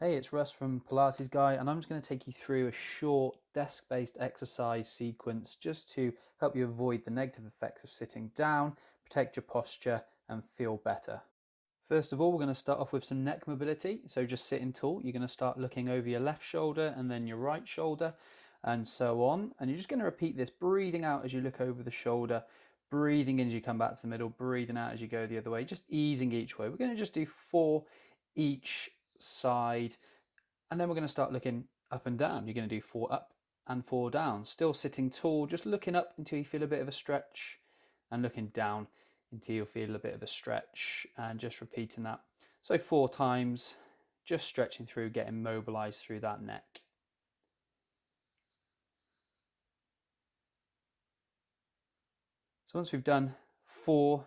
Hey, it's Russ from Pilates Guy, and I'm just going to take you through a short desk-based exercise sequence just to help you avoid the negative effects of sitting down, protect your posture, and feel better. First of all, we're going to start off with some neck mobility. So just sitting tall, you're going to start looking over your left shoulder and then your right shoulder, and so on. And you're just going to repeat this, breathing out as you look over the shoulder, breathing in as you come back to the middle, breathing out as you go the other way, just easing each way. We're going to just do 4 each side, and then we're going to start looking up and down. You're going to do 4 up and 4 down, still sitting tall, just looking up until you feel a bit of a stretch, and looking down until you feel a bit of a stretch, and just repeating that. So 4 times, just stretching through, getting mobilized through that neck. So once we've done 4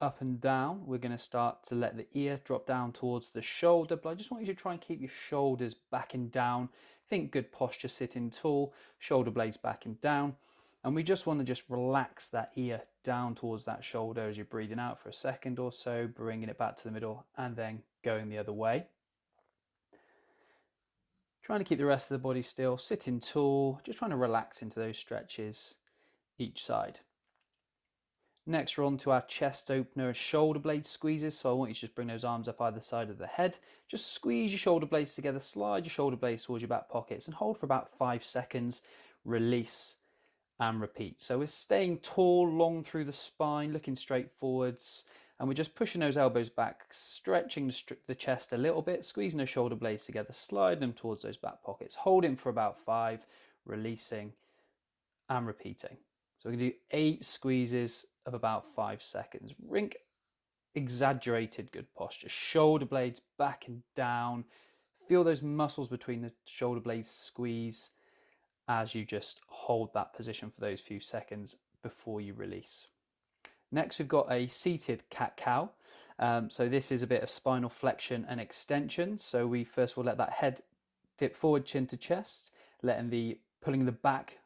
up and down, we're going to start to let the ear drop down towards the shoulder, but I just want you to try and keep your shoulders back and down. Think good posture, sitting tall, shoulder blades back and down. And we just want to just relax that ear down towards that shoulder as you're breathing out for a second or so, bringing it back to the middle and then going the other way. Trying to keep the rest of the body still, sitting tall, just trying to relax into those stretches each side. Next, we're on to our chest opener, shoulder blade squeezes. So I want you to just bring those arms up either side of the head. Just squeeze your shoulder blades together, slide your shoulder blades towards your back pockets and hold for about 5 seconds. Release and repeat. So we're staying tall, long through the spine, looking straight forwards. And we're just pushing those elbows back, stretching the chest a little bit, squeezing those shoulder blades together, sliding them towards those back pockets, holding for about 5, releasing and repeating. So we're going to do 8 squeezes of about 5 seconds. Rink exaggerated good posture. Shoulder blades back and down. Feel those muscles between the shoulder blades squeeze as you just hold that position for those few seconds before you release. Next, we've got a seated cat-cow. So this is a bit of spinal flexion and extension. So we first will let that head dip forward, chin to chest, pulling the back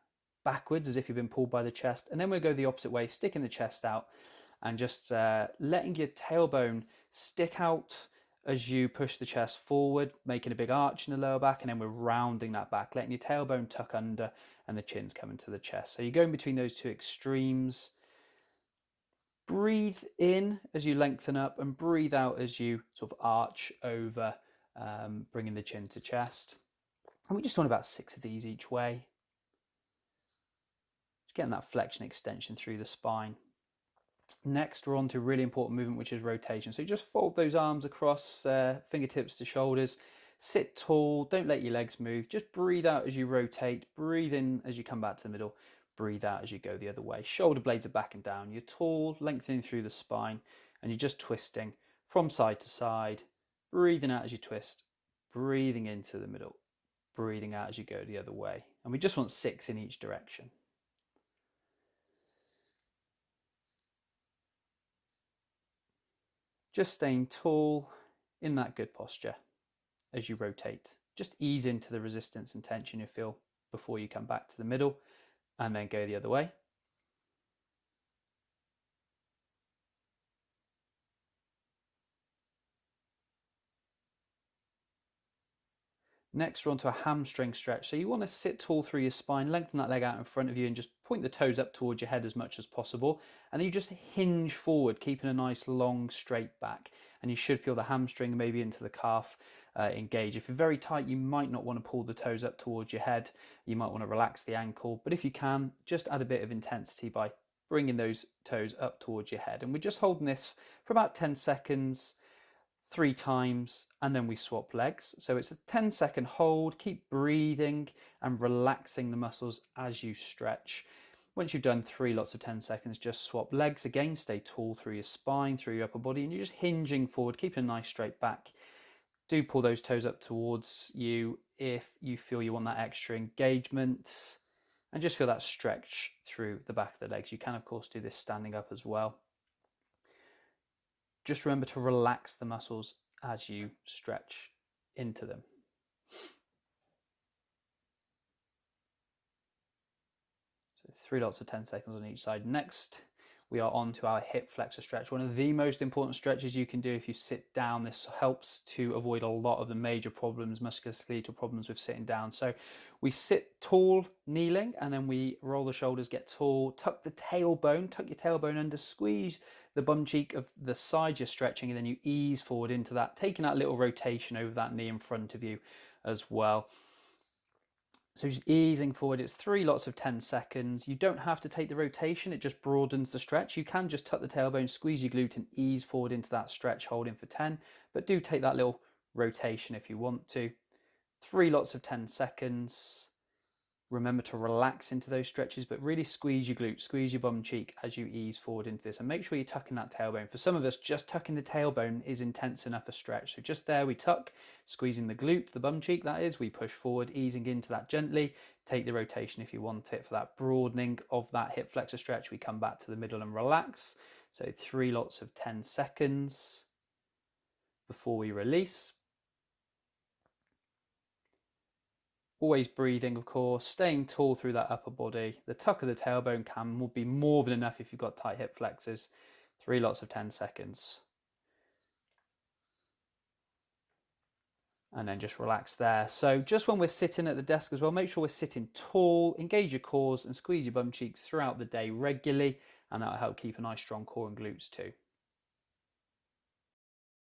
backwards as if you've been pulled by the chest, and then we'll go the opposite way, sticking the chest out and just letting your tailbone stick out as you push the chest forward, making a big arch in the lower back, and then we're rounding that back, letting your tailbone tuck under and the chin's coming to the chest. So you're going between those two extremes. Breathe in as you lengthen up and breathe out as you sort of arch over, bringing the chin to chest. And we just want about 6 of these each way. Getting that flexion extension through the spine. Next, we're on to a really important movement, which is rotation. So you just fold those arms across, fingertips to shoulders, sit tall, don't let your legs move, just breathe out as you rotate, breathe in as you come back to the middle, breathe out as you go the other way. Shoulder blades are back and down, you're tall, lengthening through the spine, and you're just twisting from side to side, breathing out as you twist, breathing into the middle, breathing out as you go the other way. And we just want 6 in each direction. Just staying tall in that good posture as you rotate. Just ease into the resistance and tension you feel before you come back to the middle and then go the other way. Next, we're onto a hamstring stretch. So you want to sit tall through your spine, lengthen that leg out in front of you and just point the toes up towards your head as much as possible. And then you just hinge forward, keeping a nice long straight back. And you should feel the hamstring maybe into the calf engage. If you're very tight, you might not want to pull the toes up towards your head. You might want to relax the ankle. But if you can, just add a bit of intensity by bringing those toes up towards your head. And we're just holding this for about 10 seconds. 3 times, and then we swap legs. So it's a 10-second hold. Keep breathing and relaxing the muscles as you stretch. Once you've done 3 lots of 10 seconds, just swap legs again. Stay tall through your spine, through your upper body, and you're just hinging forward, keeping a nice straight back. Do pull those toes up towards you if you feel you want that extra engagement, and just feel that stretch through the back of the legs. You can, of course, do this standing up as well. Just remember to relax the muscles as you stretch into them. So 3 lots of 10 seconds on each side. Next, we are on to our hip flexor stretch. One of the most important stretches you can do if you sit down. This helps to avoid a lot of the major problems, musculoskeletal problems with sitting down. So we sit tall, kneeling, and then we roll the shoulders, get tall, tuck the tailbone, tuck your tailbone under, squeeze the bum cheek of the side you're stretching, and then you ease forward into that, taking that little rotation over that knee in front of you as well. So just easing forward, it's 3 lots of 10 seconds. You don't have to take the rotation, it just broadens the stretch. You can just tuck the tailbone, squeeze your glute and ease forward into that stretch, holding for 10, but do take that little rotation if you want to. 3 lots of 10 seconds. Remember to relax into those stretches, but really squeeze your glute, squeeze your bum cheek as you ease forward into this, and make sure you're tucking that tailbone. For some of us, just tucking the tailbone is intense enough a stretch. So just there we tuck, squeezing the glute, the bum cheek that is, we push forward, easing into that gently, take the rotation if you want it. For that broadening of that hip flexor stretch, we come back to the middle and relax. So 3 lots of 10 seconds before we release. Always breathing, of course, staying tall through that upper body. The tuck of the tailbone will be more than enough if you've got tight hip flexors. 3 lots of 10 seconds. And then just relax there. So just when we're sitting at the desk as well, make sure we're sitting tall, engage your cores and squeeze your bum cheeks throughout the day regularly, and that'll help keep a nice strong core and glutes too.